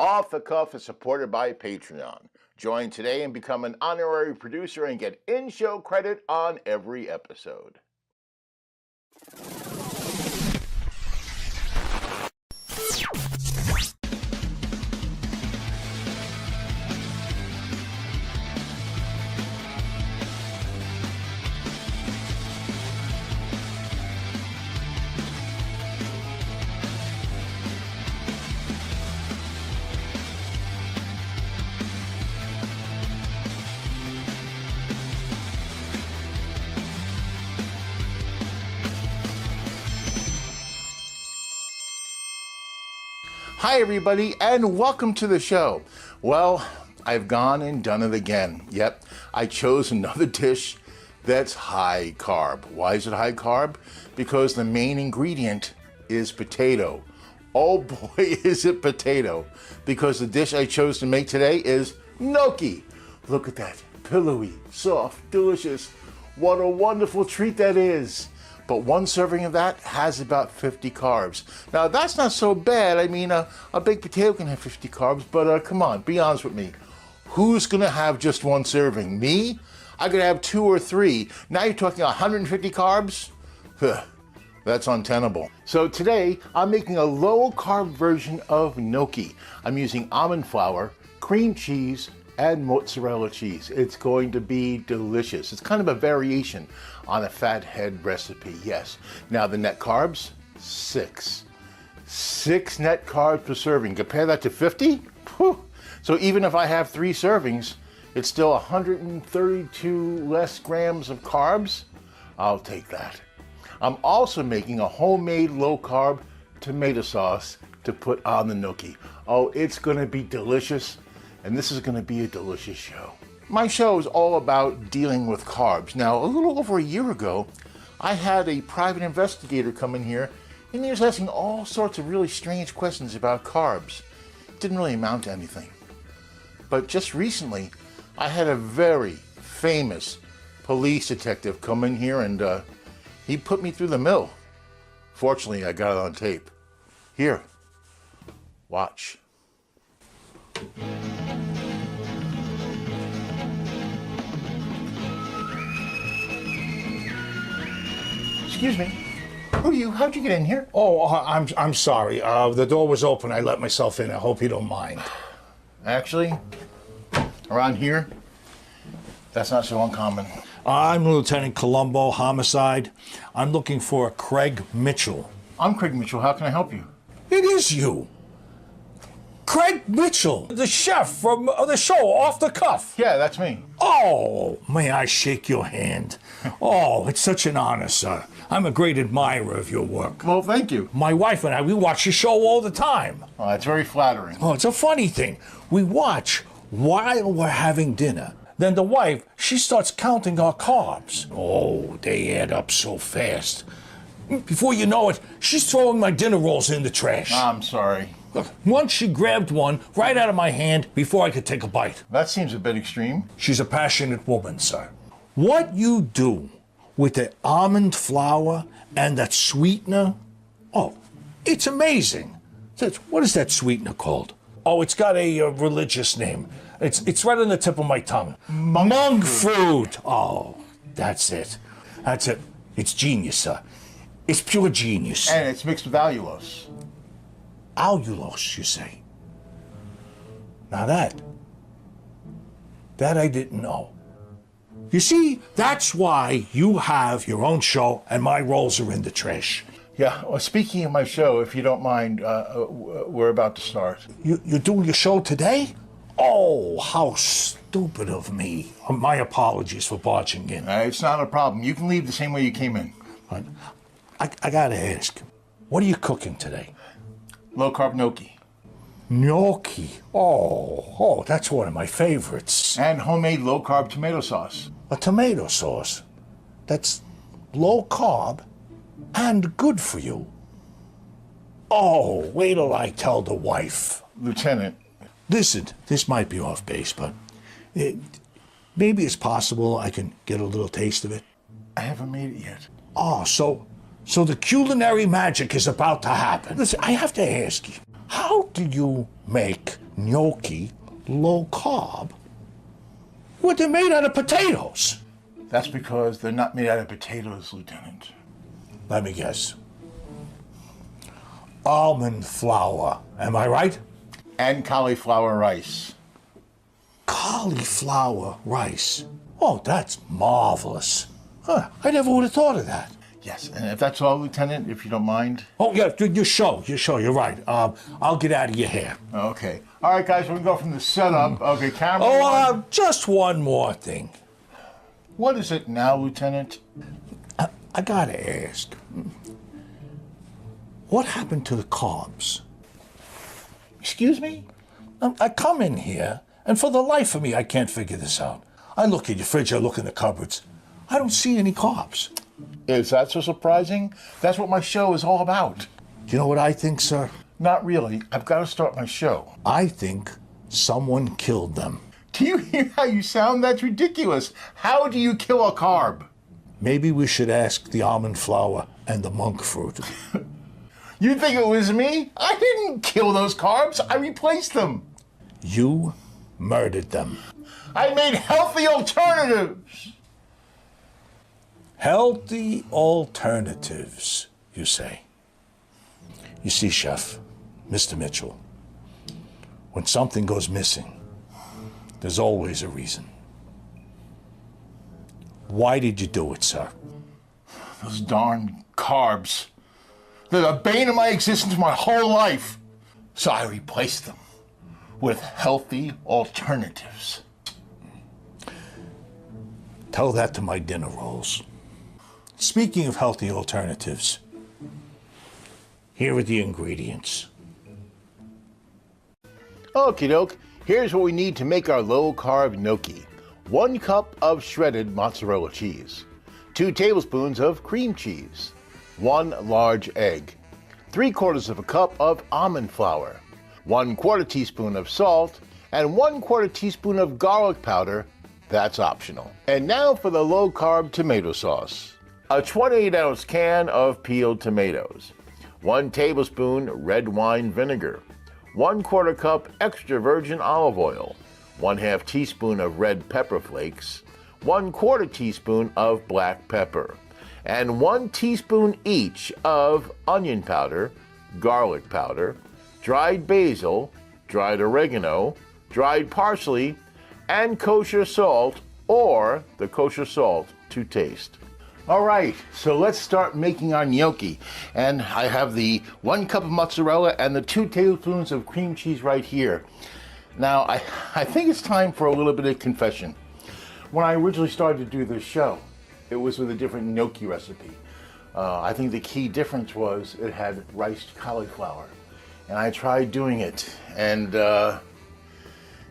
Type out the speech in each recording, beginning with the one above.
Off the Cuff is supported by Patreon. Join today and become an honorary producer and get in-show credit on every episode. Hi everybody, and welcome to the show. Well, I've gone and done it again. Yep, I chose another dish that's high carb. Why is it high carb? Because the main ingredient is potato. Oh boy, is it potato. Because the dish I chose to make today is gnocchi. Look at that, pillowy, soft, delicious. What a wonderful treat that is. But one serving of that has about 50 carbs. Now that's not so bad. I mean, a baked potato can have 50 carbs, but come on, be honest with me. Who's gonna have just one serving? Me? I could have 2 or 3. Now you're talking 150 carbs? That's untenable. So today, I'm making a low carb version of gnocchi. I'm using almond flour, cream cheese, and mozzarella cheese. It's going to be delicious. It's kind of a variation on a fathead recipe, yes. Now the net carbs, 6. 6 net carbs per serving. Compare that to 50? Whew. So even if I have 3 servings, it's still 132 less grams of carbs. I'll take that. I'm also making a homemade low carb tomato sauce to put on the gnocchi. Oh, it's gonna be delicious. And this is going to be a delicious show. My show is all about dealing with carbs. Now, a little over a year ago, I had a private investigator come in here, and he was asking all sorts of really strange questions about carbs. It didn't really amount to anything. But just recently, I had a very famous police detective come in here, and he put me through the mill. Fortunately, I got it on tape. Here, watch. Excuse me. Who are you? How'd you get in here? Oh, I'm sorry. The door was open. I let myself in. I hope you don't mind. Actually, around here, that's not so uncommon. I'm Lieutenant Colombo, homicide. I'm looking for Craig Mitchell. I'm Craig Mitchell. How can I help you? It is you. Craig Mitchell, the chef from the show Off the Cuff. Yeah, that's me. Oh, may I shake your hand? Oh, it's such an honor, sir. I'm a great admirer of your work. Well, thank you. My wife and I, we watch your show all the time. Oh, that's very flattering. Oh, it's a funny thing. We watch while we're having dinner. Then the wife, she starts counting our carbs. Oh, they add up so fast. Before you know it, she's throwing my dinner rolls in the trash. I'm sorry. Look, once she grabbed one right out of my hand before I could take a bite. That seems a bit extreme. She's a passionate woman, sir. What you do with the almond flour and that sweetener, oh, it's amazing. What is that sweetener called? Oh, it's got a religious name. It's right on the tip of my tongue. Monk fruit. Oh, that's it. That's it. It's genius, sir. It's pure genius. And it's mixed with allulose. Allulose, you say? Now that I didn't know. You see, that's why you have your own show and my rolls are in the trash. Yeah, well, speaking of my show, if you don't mind, we're about to start. You're doing your show today? Oh, how stupid of me. My apologies for barging in. It's not a problem. You can leave the same way you came in. But I gotta ask, what are you cooking today? Low carb gnocchi. Gnocchi. Oh, that's one of my favorites. And homemade low carb tomato sauce. A tomato sauce that's low carb and good for you. Oh, wait till I tell the wife. Lieutenant. Listen, this might be off base, but maybe it's possible I can get a little taste of it. I haven't made it yet. Oh, so the culinary magic is about to happen. Listen, I have to ask you, how do you make gnocchi low carb? Well, they're made out of potatoes. That's because they're not made out of potatoes, Lieutenant. Let me guess. Almond flour, am I right? And cauliflower rice. Cauliflower rice. Oh, that's marvelous. Huh, I never would have thought of that. Yes, and if that's all, Lieutenant, if you don't mind. Oh, yeah, your show, you're right. I'll get out of your hair. Okay. All right, guys, we're going to go from the setup. Okay, camera one. Just one more thing. What is it now, Lieutenant? I gotta ask. What happened to the carbs? Excuse me? I come in here, and for the life of me, I can't figure this out. I look in your fridge, I look in the cupboards. I don't see any carbs. Is that so surprising? That's what my show is all about. Do you know what I think, sir? Not really. I've got to start my show. I think someone killed them. Do you hear how you sound? That's ridiculous. How do you kill a carb? Maybe we should ask the almond flour and the monk fruit. You think it was me? I didn't kill those carbs. I replaced them. You murdered them. I made healthy alternatives. Healthy alternatives, you say. You see, Chef, Mr. Mitchell, when something goes missing, there's always a reason. Why did you do it, sir? Those darn carbs. They're the bane of my existence my whole life. So I replaced them with healthy alternatives. Tell that to my dinner rolls. Speaking of healthy alternatives, here are the ingredients. Okie doke, here's what we need to make our low-carb gnocchi. 1 cup of shredded mozzarella cheese, 2 tablespoons of cream cheese, 1 large egg, 3/4 of a cup of almond flour, 1/4 teaspoon of salt, and 1/4 teaspoon of garlic powder. That's optional. And now for the low-carb tomato sauce. A 28-ounce can of peeled tomatoes, 1 tablespoon red wine vinegar, 1/4 cup extra virgin olive oil, 1/2 teaspoon of red pepper flakes, 1/4 teaspoon of black pepper, and 1 teaspoon each of onion powder, garlic powder, dried basil, dried oregano, dried parsley, and kosher salt, or the kosher salt to taste. All right, so let's start making our gnocchi. And I have the 1 cup of mozzarella and the 2 tablespoons of cream cheese right here. Now, I think it's time for a little bit of confession. When I originally started to do this show, it was with a different gnocchi recipe. I think the key difference was it had riced cauliflower. And I tried doing it, and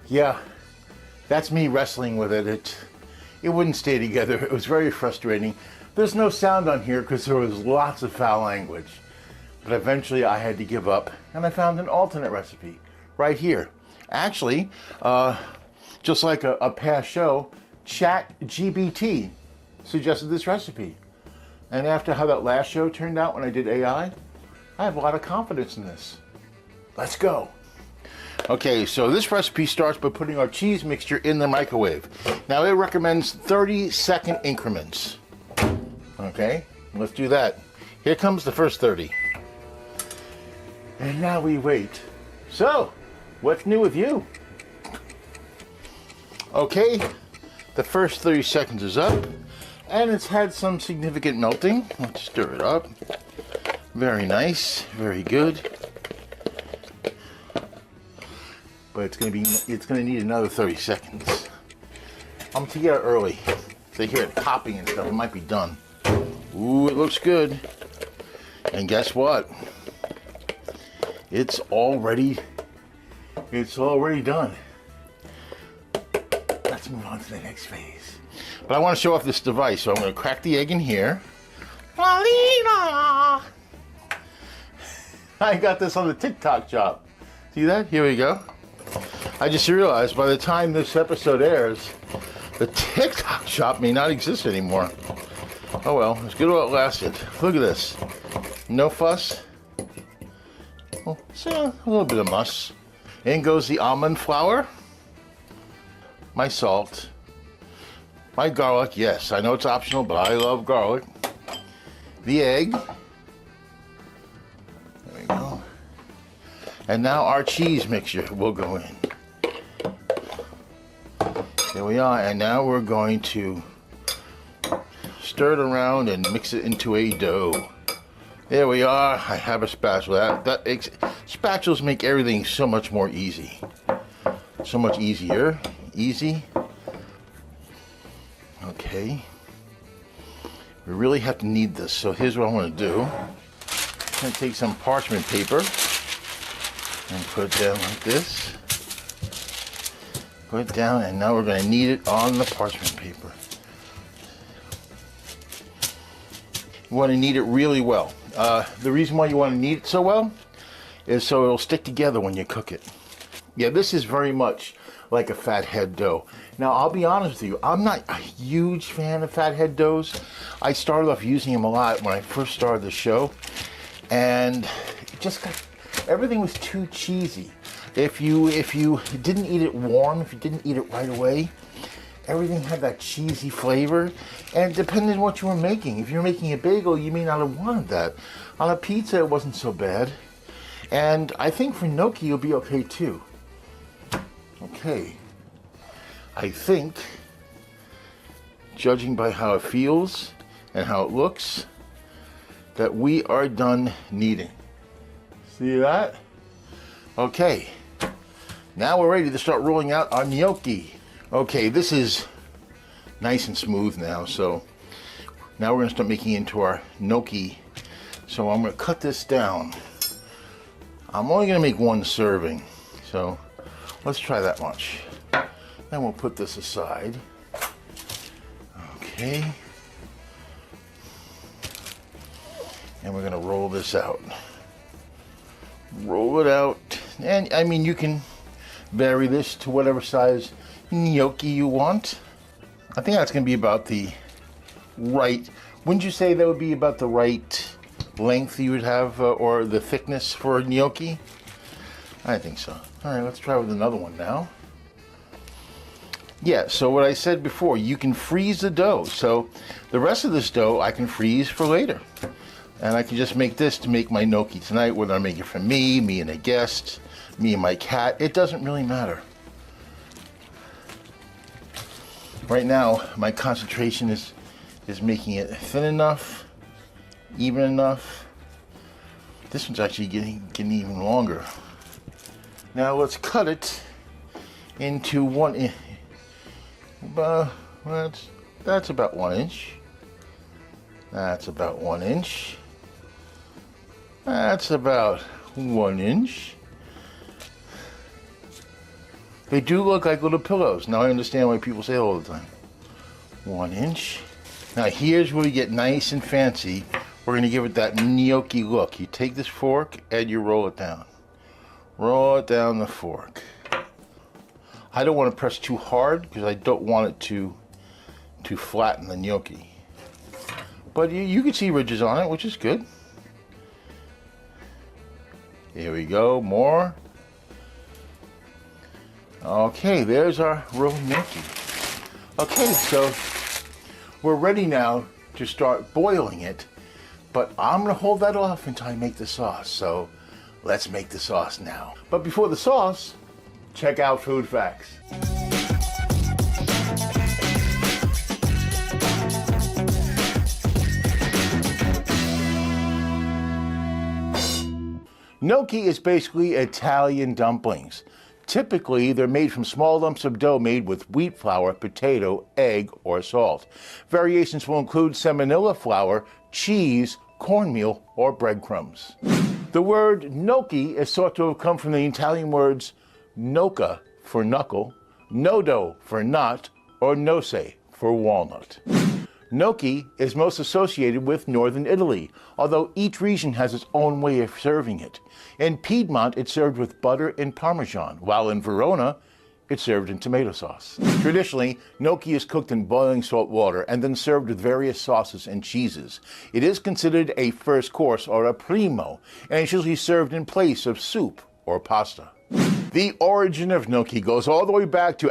yeah, that's me wrestling with it. It wouldn't stay together. It was very frustrating. There's no sound on here because there was lots of foul language. But eventually I had to give up, and I found an alternate recipe right here. Actually, just like a past show, ChatGPT suggested this recipe. And after how that last show turned out when I did AI, I have a lot of confidence in this. Let's go. Okay, so this recipe starts by putting our cheese mixture in the microwave. Now it recommends 30-second increments. Okay, let's do that. Here comes the first 30. And now we wait. So, what's new with you? Okay, the first 30 seconds is up, and it's had some significant melting. Let's stir it up. Very nice, very good. But it's gonna need another 30 seconds. I'm gonna get it early. They hear it popping and stuff, it might be done. Ooh, it looks good. And guess what? It's already done. Let's move on to the next phase. But I want to show off this device, so I'm going to crack the egg in here. I got this on the TikTok shop. See that? Here we go. I just realized by the time this episode airs, the TikTok shop may not exist anymore. Oh well, it's good while it lasted. Look at this. No fuss. Well, so a little bit of muss. In goes the almond flour, my salt, my garlic. Yes, I know it's optional, but I love garlic. The egg. There we go. And now our cheese mixture will go in. There we are. And now we're going to stir it around and mix it into a dough. There we are. I have a spatula. Spatulas make everything so much more easy. So much easier. Easy. Okay. We really have to knead this. So here's what I want to do. I'm going to take some parchment paper and put it down like this. Put it down, and now we're going to knead it on the parchment paper. You want to knead it really well. The reason why you want to knead it so well is so it'll stick together when you cook it. Yeah, this is very much like a fathead dough. Now, I'll be honest with you, I'm not a huge fan of fathead doughs. I started off using them a lot when I first started the show, and it just got, everything was too cheesy. If you didn't eat it warm, if you didn't eat it right away, everything had that cheesy flavor, and it depended on what you were making. If you're making a bagel, you may not have wanted that. On a pizza, it wasn't so bad. And I think for gnocchi, it'll be okay too. Okay. I think, judging by how it feels and how it looks, that we are done kneading. See that? Okay. Now we're ready to start rolling out our gnocchi. Okay, this is nice and smooth now, so now we're going to start making it into our gnocchi. So I'm going to cut this down. I'm only going to make one serving, so let's try that much. Then we'll put this aside. Okay. And we're going to roll this out. Roll it out. And I mean, you can vary this to whatever size gnocchi you want. I think that's going to be about the right, wouldn't you say that would be about the right length you would have, or the thickness for a gnocchi? I think so. All right, let's try with another one now. Yeah, so what I said before, you can freeze the dough. So the rest of this dough I can freeze for later. And I can just make this to make my gnocchi tonight, whether I make it for me and a guest, me and my cat. It doesn't really matter. Right now, my concentration is making it thin enough, even enough. This one's actually getting even longer. Now let's cut it into that's about 1 inch. That's about 1 inch. That's about 1 inch. They do look like little pillows. Now I understand why people say it all the time. 1 inch. Now here's where we get nice and fancy. We're going to give it that gnocchi look. You take this fork and you roll it down. Roll it down the fork. I don't want to press too hard because I don't want it to flatten the gnocchi. But you can see ridges on it, which is good. Here we go, more. Okay, there's our rolled gnocchi. Okay, so we're ready now to start boiling it, but I'm gonna hold that off until I make the sauce. So let's make the sauce now. But before the sauce, check out food facts. Gnocchi is basically Italian dumplings. Typically, they're made from small lumps of dough made with wheat flour, potato, egg, or salt. Variations will include semolina flour, cheese, cornmeal, or breadcrumbs. The word gnocchi is thought to have come from the Italian words gnocca for knuckle, nodo for nut, or noce for walnut. Gnocchi is most associated with northern Italy, although each region has its own way of serving it. In Piedmont, it's served with butter and Parmesan, while in Verona, it's served in tomato sauce. Traditionally, gnocchi is cooked in boiling salt water and then served with various sauces and cheeses. It is considered a first course or a primo, and is usually served in place of soup or pasta. The origin of gnocchi goes all the way back to,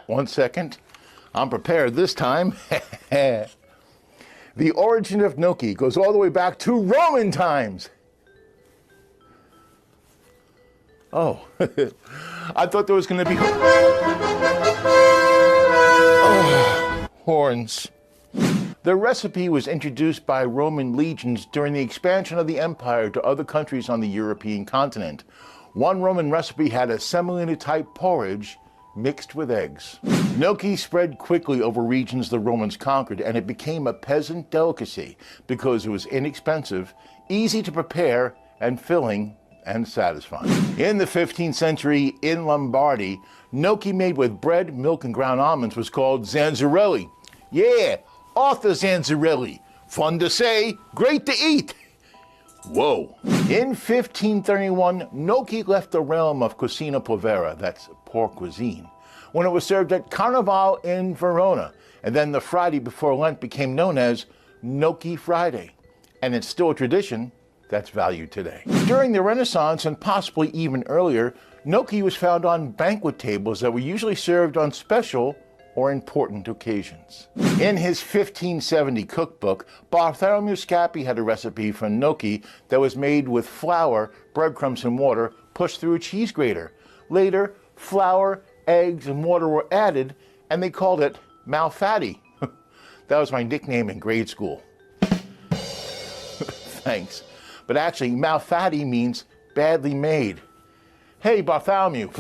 1 second. I'm prepared this time. The origin of gnocchi goes all the way back to Roman times. Oh, I thought there was going to be horns. The recipe was introduced by Roman legions during the expansion of the empire to other countries on the European continent. One Roman recipe had a semolina-type porridge mixed with eggs. Gnocchi spread quickly over regions the Romans conquered, and it became a peasant delicacy because it was inexpensive, easy to prepare, and filling and satisfying. In the 15th century, in Lombardy, gnocchi made with bread, milk, and ground almonds was called zanzarelli. Yeah, Arthur Zanzarelli. Fun to say, great to eat. Whoa. In 1531, gnocchi left the realm of cucina povera, that's poor cuisine, when it was served at Carnival in Verona. And then the Friday before Lent became known as Gnocchi Friday. And it's still a tradition that's valued today. During the Renaissance, and possibly even earlier, gnocchi was found on banquet tables that were usually served on special or important occasions. In his 1570 cookbook, Bartholomew Scappi had a recipe for gnocchi that was made with flour, breadcrumbs, and water pushed through a cheese grater. Later, flour, eggs, and water were added, and they called it malfatti. That was my nickname in grade school. Thanks. But actually, malfatti means badly made. Hey, Bartholomew.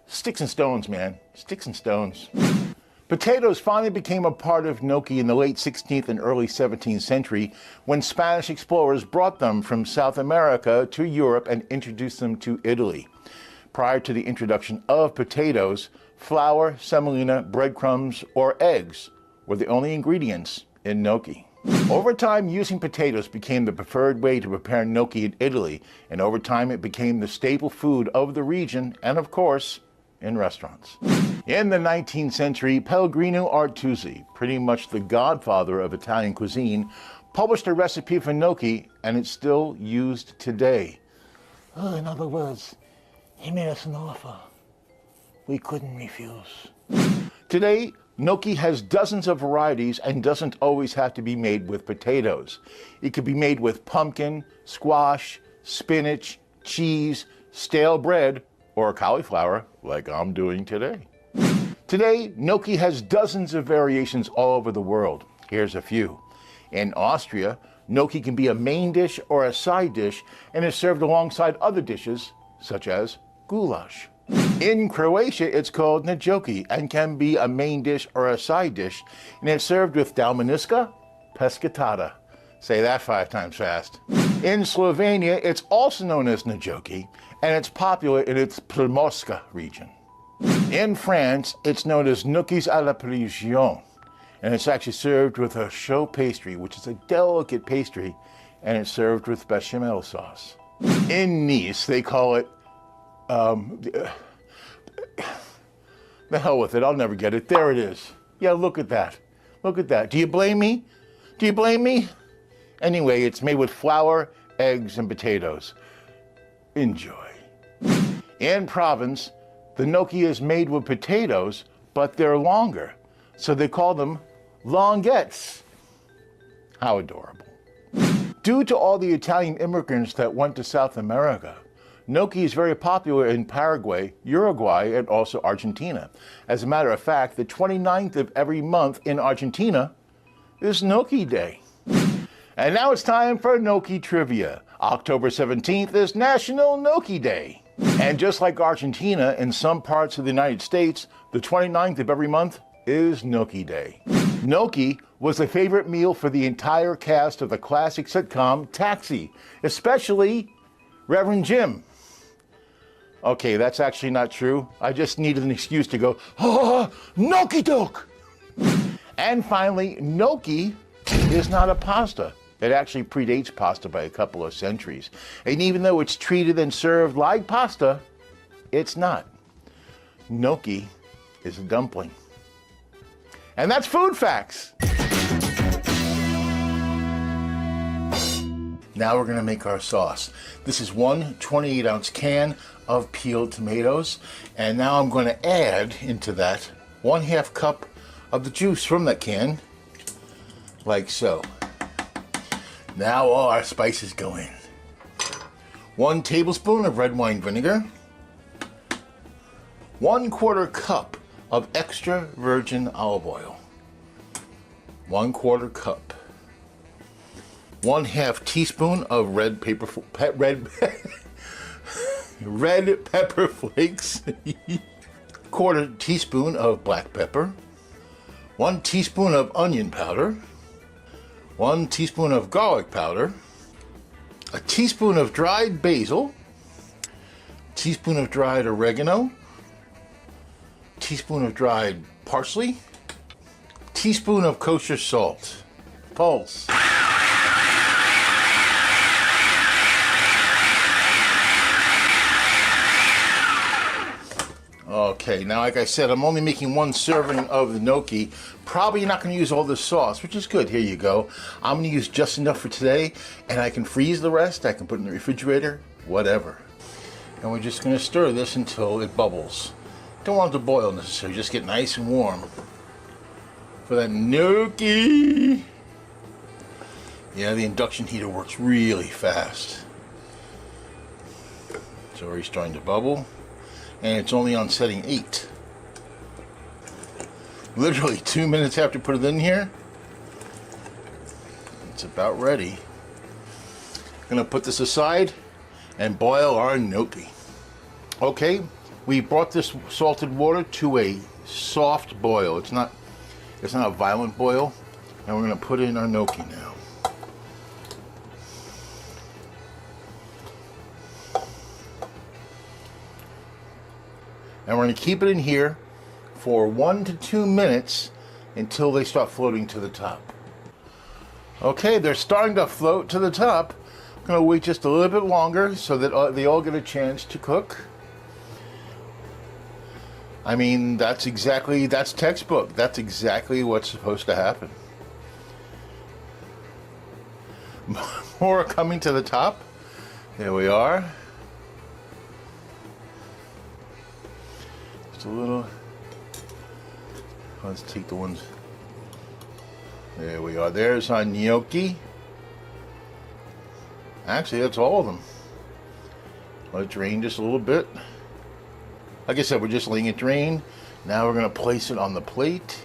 Sticks and stones, man. Sticks and stones. Potatoes finally became a part of gnocchi in the late 16th and early 17th century when Spanish explorers brought them from South America to Europe and introduced them to Italy. Prior to the introduction of potatoes, flour, semolina, breadcrumbs, or eggs were the only ingredients in gnocchi. Over time, using potatoes became the preferred way to prepare gnocchi in Italy, and over time it became the staple food of the region and, of course, in restaurants. In the 19th century, Pellegrino Artusi, pretty much the godfather of Italian cuisine, published a recipe for gnocchi, and it's still used today. In other words, he made us an offer we couldn't refuse. Today, gnocchi has dozens of varieties and doesn't always have to be made with potatoes. It could be made with pumpkin, squash, spinach, cheese, stale bread, or cauliflower, like I'm doing today. Today, gnocchi has dozens of variations all over the world. Here's a few. In Austria, gnocchi can be a main dish or a side dish and is served alongside other dishes, such as goulash. In Croatia, it's called gnocchi and can be a main dish or a side dish, and it's served with dalmanuska pescatata. Say that 5 times fast. In Slovenia, it's also known as gnocchi, and it's popular in its Primorska region. In France, it's known as gnocchis à la Parisienne, and it's actually served with a choux pastry, which is a delicate pastry, and it's served with bechamel sauce. In Nice, they call it, the hell with it, I'll never get it. There it is. Yeah, look at that. Look at that. Do you blame me? Do you blame me? Anyway, it's made with flour, eggs, and potatoes. Enjoy. In Provence, the gnocchi is made with potatoes, but they're longer, so they call them longuettes. How adorable. Due to all the Italian immigrants that went to South America, gnocchi is very popular in Paraguay, Uruguay, and also Argentina. As a matter of fact, the 29th of every month in Argentina is Gnocchi Day. And now it's time for Gnocchi Trivia. October 17th is National Gnocchi Day. And just like Argentina, in some parts of the United States, the 29th of every month is Gnocchi Day. Gnocchi was a favorite meal for the entire cast of the classic sitcom Taxi, especially Reverend Jim. Okay, that's actually not true. I just needed an excuse to go, gnocchi doke! And finally, gnocchi is not a pasta. It actually predates pasta by a couple of centuries. And even though it's treated and served like pasta, it's not. Gnocchi is a dumpling. And that's Food Facts. Now we're gonna make our sauce. This is one 28-ounce can of peeled tomatoes. And now I'm gonna add into that 1/2 cup of the juice from that can, like so. Now all our spices go in. 1 tablespoon of red wine vinegar. 1/4 cup of extra virgin olive oil. 1/4 cup. 1/2 teaspoon of red pepper flakes. 1/4 teaspoon of black pepper. 1 teaspoon of onion powder. 1 teaspoon of garlic powder. A teaspoon of dried basil. A teaspoon of dried oregano. A teaspoon of dried parsley. A teaspoon of kosher salt. Pulse. Okay, now like I said, I'm only making 1 serving of the gnocchi. Probably not going to use all this sauce, which is good. Here you go. I'm going to use just enough for today, and I can freeze the rest. I can put it in the refrigerator, whatever. And we're just going to stir this until it bubbles. Don't want it to boil necessarily, just get nice and warm for that gnocchi. Yeah, the induction heater works really fast. It's already starting to bubble. And it's only on setting 8. Literally 2 minutes after I put it in here, it's about ready. Gonna put this aside and boil our gnocchi. Okay, we brought this salted water to a soft boil. It's not a violent boil, and we're gonna put in our gnocchi now. And we're going to keep it in here for 1 to 2 minutes until they start floating to the top. Okay, they're starting to float to the top. I'm going to wait just a little bit longer so that they all get a chance to cook. I mean, that's textbook. That's exactly what's supposed to happen. More coming to the top. There we are. A little. Let's take the ones. There we are. There's our gnocchi. Actually, that's all of them. Let it drain just a little bit. Like I said, we're just letting it drain. Now we're going to place it on the plate.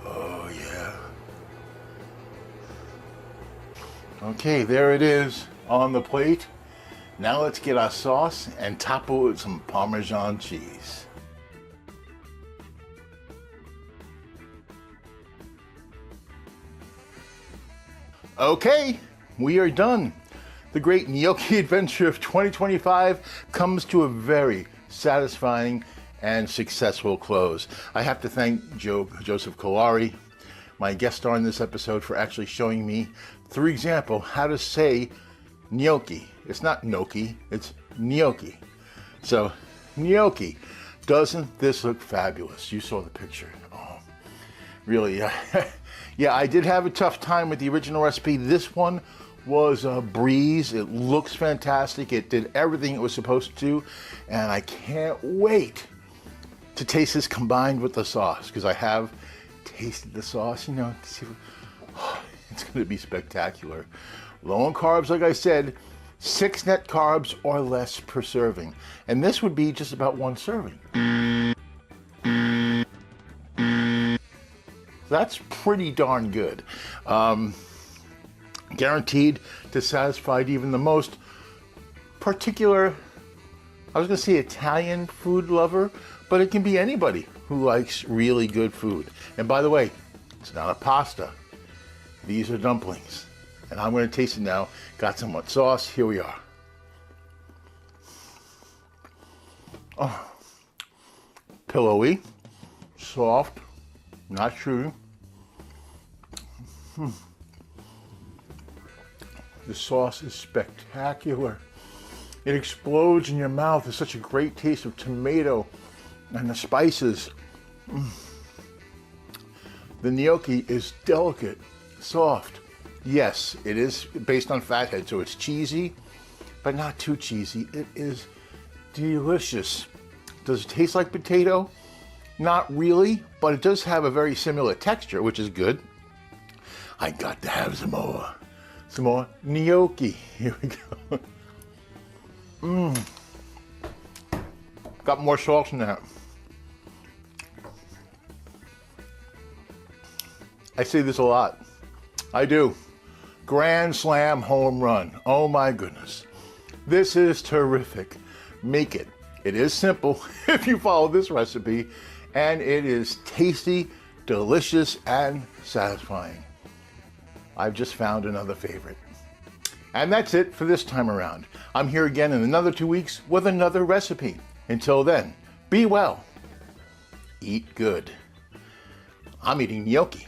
Oh, yeah. Okay, there it is on the plate. Now let's get our sauce and top it with some Parmesan cheese. Okay, we are done. The great gnocchi adventure of 2025 comes to a very satisfying and successful close. I have to thank Joseph Colari, my guest star in this episode, for actually showing me, through example, how to say gnocchi. It's not gnocchi, it's gnocchi. So, gnocchi. Doesn't this look fabulous? You saw the picture. Oh, really? Yeah, I did have a tough time with the original recipe. This one was a breeze. It looks fantastic. It did everything it was supposed to. And I can't wait to taste this combined with the sauce, because I have tasted the sauce, you know, to see it's going to be spectacular. Low on carbs, like I said, 6 net carbs or less per serving. And this would be just about 1 serving. That's pretty darn good. Guaranteed to satisfy even the most particular, I was going to say Italian food lover, but it can be anybody who likes really good food. And by the way, it's not a pasta. These are dumplings. And I'm going to taste it now. Got some hot sauce. Here we are. Oh, pillowy, soft, not chewy. The sauce is spectacular. It explodes in your mouth. It's such a great taste of tomato and the spices. The gnocchi is delicate, soft, Yes, it is based on fathead, so it's cheesy, but not too cheesy. It is delicious. Does it taste like potato? Not really, but it does have a very similar texture, which is good. I got to have some more gnocchi. Here we go. Got more sauce in that. I say this a lot. I do. Grand slam home run. Oh my goodness. This is terrific. Make it. It is simple if you follow this recipe, and it is tasty, delicious, and satisfying. I've just found another favorite. And that's it for this time around. I'm here again in another 2 weeks with another recipe. Until then, be well. Eat good. I'm eating gnocchi.